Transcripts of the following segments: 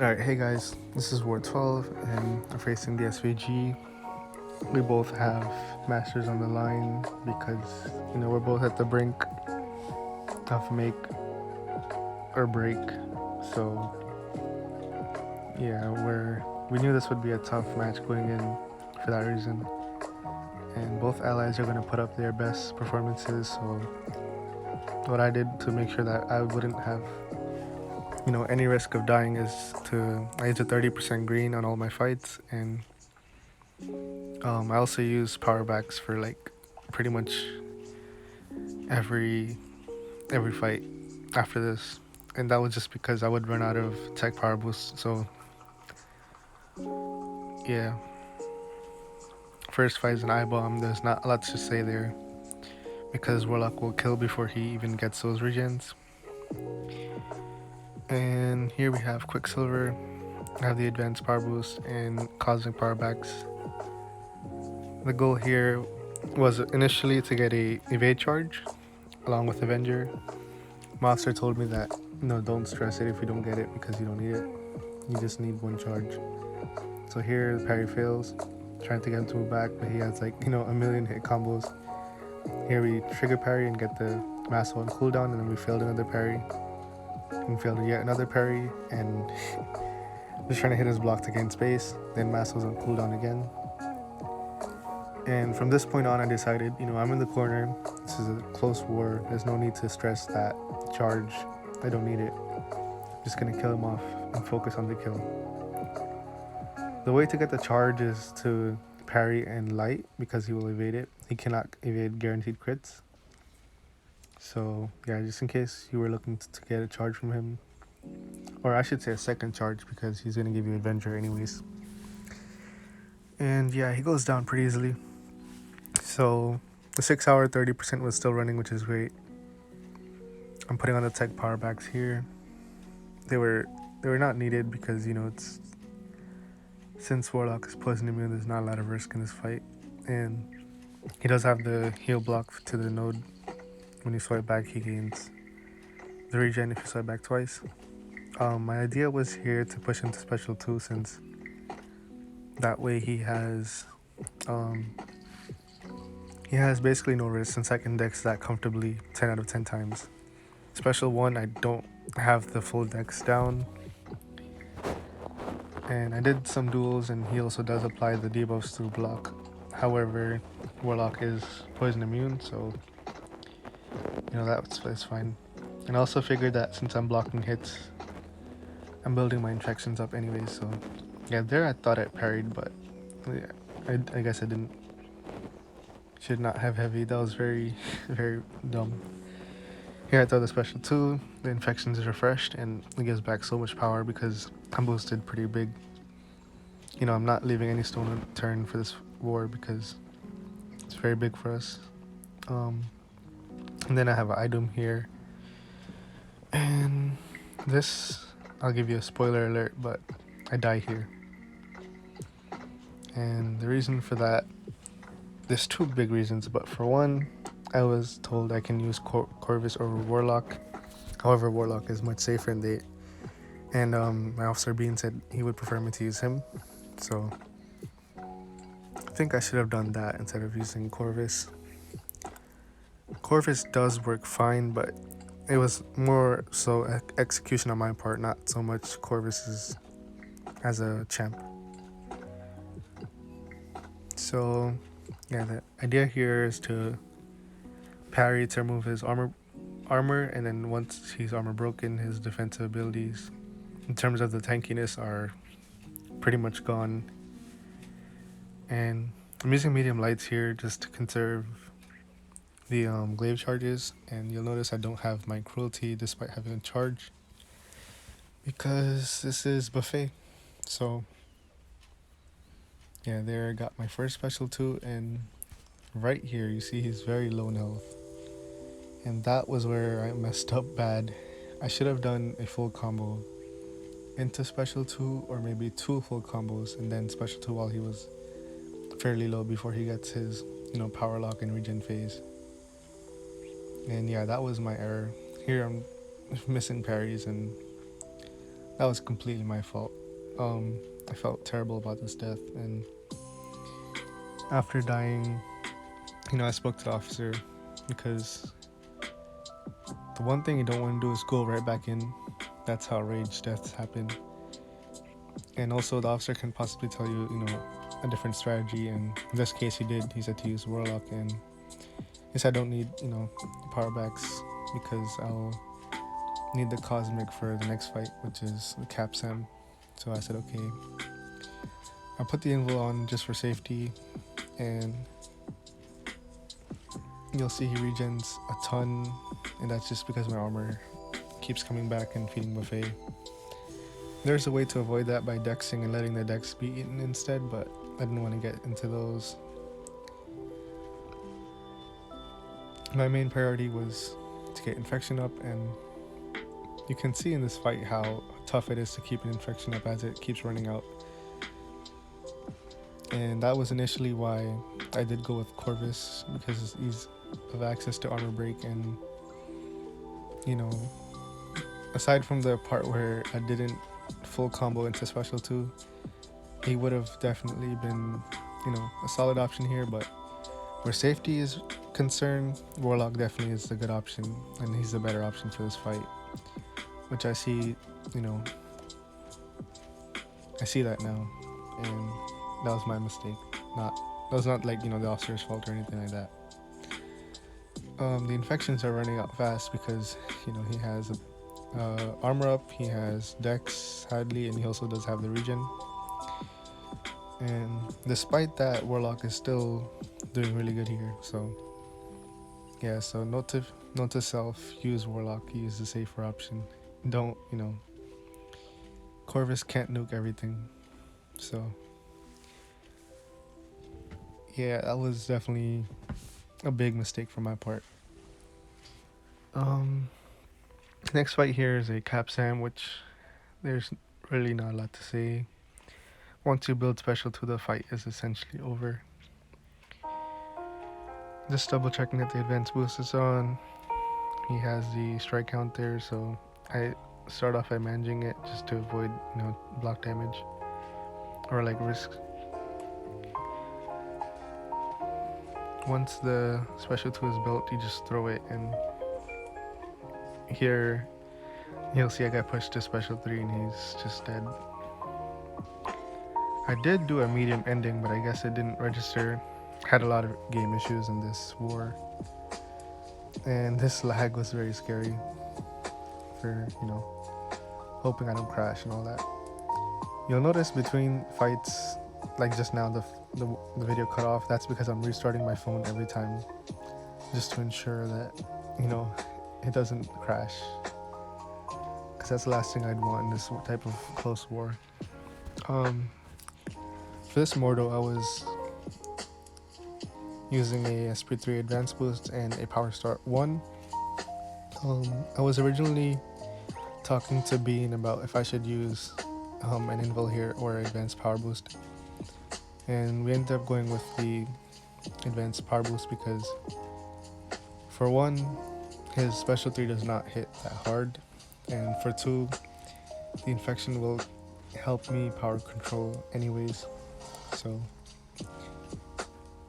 Alright, hey guys, this is Ward 12 and I'm facing the SVG. We both have masters on the line because, we're both at the brink of make or break. So, yeah, we knew this would be a tough match going in for that reason. And both allies are going to put up their best performances. So, what I did to make sure that I wouldn't have any risk of dying is I used a 30% green on all my fights, and I also use power backs for like pretty much every every fight after this, and that was just because I would run out of tech power boost. So yeah, first fight is an iBom. There's not a lot to say there because Warlock will kill before he even gets those regens. And here we have Quicksilver. I have the advanced power boost and cosmic power backs. The goal here was initially to get a evade charge along with Avenger. Monster told me that no, don't stress it if you don't get it because you don't need it. You just need one charge. So here the parry fails, trying to get him to move back, but he has like a million hit combos. Here we trigger parry and get the Masso on cooldown, and then we failed another parry and failed yet another parry, and just trying to hit his block to gain space. Then Masso's on cooldown again. And from this point on, I decided, I'm in the corner. This is a close war. There's no need to stress that charge. I don't need it. I'm just gonna kill him off and focus on the kill. The way to get the charge is to parry and light because he will evade it. He cannot evade guaranteed crits. So yeah, just in case you were looking to get a charge from him, or I should say a second charge because he's gonna give you Avenger anyways. And yeah, he goes down pretty easily. So the 6 hour 30% was still running, which is great. I'm putting on the tech power backs here. They were not needed because it's since Warlock is poison immune, there's not a lot of risk in this fight, and he does have the heal block to the node. When you swipe back, he gains the regen if you swipe back twice. My idea was here to push into special 2 since that way he has basically no risk since I can dex that comfortably 10 out of 10 times. Special 1, I don't have the full dex down, and I did some duels and he also does apply the debuffs through block. However, Warlock is poison immune, so that's fine. And I also figured that since I'm blocking hits, I'm building my infections up anyway, so yeah, there I thought I parried, but yeah, I guess I didn't. Should not have heavy. That was very, very dumb. Here I throw the special 2, the infections is refreshed, and it gives back so much power because I'm boosted pretty big. I'm not leaving any stone unturned for this war because it's very big for us. And then I have an iDoom here. And this, I'll give you a spoiler alert, but I die here. And the reason for that, there's 2 big reasons, but for one, I was told I can use Corvus over Warlock. However, Warlock is much safer and my officer Bean said he would prefer me to use him. So I think I should have done that instead of using Corvus. Corvus does work fine, but it was more so execution on my part, not so much Corvus's as a champ. So yeah, the idea here is to parry to remove his armor, and then once he's armor broken, his defensive abilities in terms of the tankiness are pretty much gone. And I'm using medium lights here just to conserve the glaive charges, and you'll notice I don't have my cruelty despite having a charge because this is buffet. So yeah, there I got my first special 2, and right here you see he's very low in health, and that was where I messed up bad. I should have done a full combo into special 2, or maybe 2 full combos and then special 2 while he was fairly low before he gets his power lock and regen phase. And yeah, that was my error. Here I'm missing parries, and that was completely my fault. I felt terrible about this death, and after dying, I spoke to the officer because the one thing you don't want to do is go right back in. That's how rage deaths happen. And also, the officer can possibly tell you, a different strategy. And in this case, he did. He said to use Warlock, and he said I don't need, power backs because I'll need the Cosmic for the next fight, which is the Capsam. So I said, okay. I put the Invul on just for safety, and you'll see he regens a ton, and that's just because my armor keeps coming back and feeding buffet. There's a way to avoid that by dexing and letting the dex be eaten instead, but I didn't want to get into those. My main priority was to get infection up, and you can see in this fight how tough it is to keep an infection up as it keeps running out. And that was initially why I did go with Corvus, because he's of access to armor break, and aside from the part where I didn't full combo into special 2, he would have definitely been a solid option here. But where safety is concerned, Warlock definitely is the good option, and he's the better option for this fight, which I see I see that now, and that was my mistake. That was not like the officer's fault or anything like that. The infections are running out fast because he has armor up, he has dex sadly, and he also does have the regen. And despite that, Warlock is still doing really good here. So yeah, so note to self: use Warlock. Use the safer option. Don't Corvus can't nuke everything. So yeah, that was definitely a big mistake from my part. Next fight here is a Capsam, which there's really not a lot to say. Once you build special 2, the fight is essentially over. Just double checking that the advanced boost is on. He has the strike count there, so I start off by managing it just to avoid block damage or like risk. Once the special 2 is built, you just throw it, and here you'll see I got pushed to special 3 and he's just dead. I did do a medium ending, but I guess it didn't register. Had a lot of game issues in this war, and this lag was very scary for hoping I don't crash and all that. You'll notice between fights, like just now, the video cut off. That's because I'm restarting my phone every time just to ensure that it doesn't crash, because that's the last thing I'd want in this type of close war. For this Mordo, I was using a SP3 advanced boost and a power start 1. I was originally talking to Bean about if I should use an invul here or advanced power boost, and we ended up going with the advanced power boost because, for 1, his special 3 does not hit that hard, and for 2, the infection will help me power control anyways. So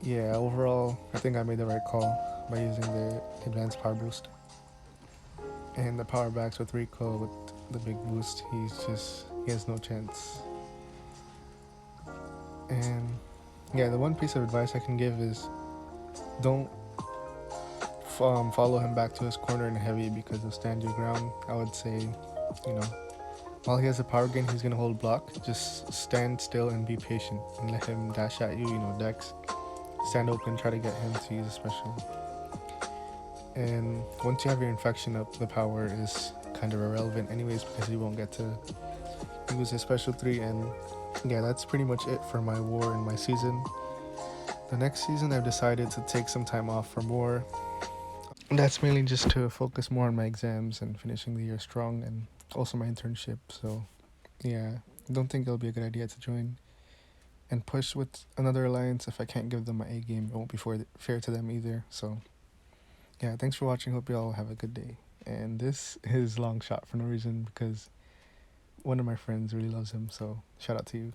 yeah, overall I think I made the right call by using the advanced power boost. And the power backs with Rico with the big boost, he has no chance. And yeah, the one piece of advice I can give is don't follow him back to his corner in heavy, because he'll stand your ground. I would say, while he has a power gain, he's gonna hold block. Just stand still and be patient and let him dash at you, dex. Stand open, try to get him to use a special. And once you have your infection up, the power is kind of irrelevant anyways, because he won't get to use his special 3. And yeah, that's pretty much it for my war and my season. The next season, I've decided to take some time off from war. That's mainly just to focus more on my exams and finishing the year strong, and also my internship. So yeah, I don't think it'll be a good idea to join and push with another alliance if I can't give them my A game. It won't be fair to them either. So yeah, thanks for watching. Hope you all have a good day. And this is long shot for no reason, because one of my friends really loves him, so shout out to you.